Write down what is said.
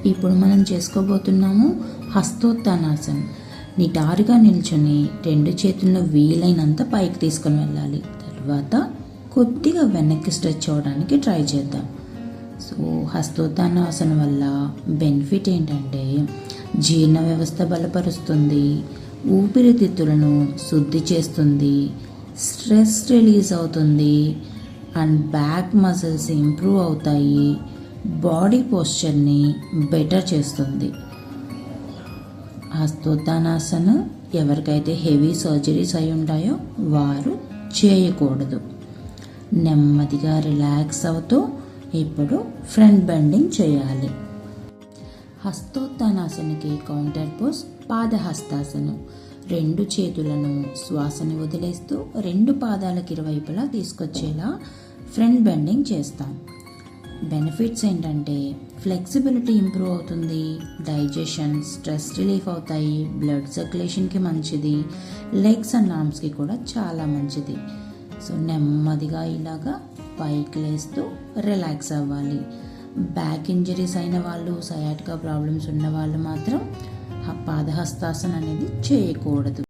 ఇప్పుడు మనం చేసుకోబోతున్నాము హస్తోత్తానాసన్. నిటారుగా నిల్చొని 2 చేతులను వీలైనంత పైకి తీసుకొని వెళ్ళాలి. తర్వాత కొద్దిగా వెనక్కి స్ట్రెచ్ అవ్వడానికి ట్రై చేద్దాం. సో హస్తోత్తానాసనం వల్ల బెనిఫిట్ ఏంటంటే జీర్ణ వ్యవస్థ బలపరుస్తుంది, ఊపిరితిత్తులను శుద్ధి చేస్తుంది, స్ట్రెస్ రిలీజ్ అవుతుంది అండ్ బ్యాక్ మజిల్స్ ఇంప్రూవ్ అవుతాయి, బాడీ పోస్చర్ని బెటర్ చేస్తుంది. హస్తోత్తానాసన ఎవరికైతే హెవీ సర్జరీస్ అయి ఉంటాయో వారు చేయకూడదు. నెమ్మదిగా రిలాక్స్ అవుతూ ఇప్పుడు ఫ్రంట్ బెండింగ్ చేయాలి. హస్తోత్తానాసనకి కౌంటర్ పోజ్ పాదహస్తాసనం. 2 చేతులను శ్వాసని వదిలేస్తూ 2 పాదాలకు ఇరువైపులా తీసుకొచ్చేలా ఫ్రంట్ బెండింగ్ చేస్తాం. బెనిఫిట్స్ ఏంటంటే ఫ్లెక్సిబిలిటీ ఇంప్రూవ్ అవుతుంది, డైజెషన్, స్ట్రెస్ రిలీఫ్ అవుతాయి, బ్లడ్ సర్క్యులేషన్కి మంచిది, లెగ్స్ అండ్ ఆర్మ్స్కి కూడా చాలా మంచిది. సో నెమ్మదిగా ఇలాగా పైకి లేస్తూ రిలాక్స్ అవ్వాలి. బ్యాక్ ఇంజరీస్ అయిన వాళ్ళు, సయాటికా ప్రాబ్లమ్స్ ఉన్న వాళ్ళు మాత్రం పాదహస్తాసన అనేది చేయకూడదు.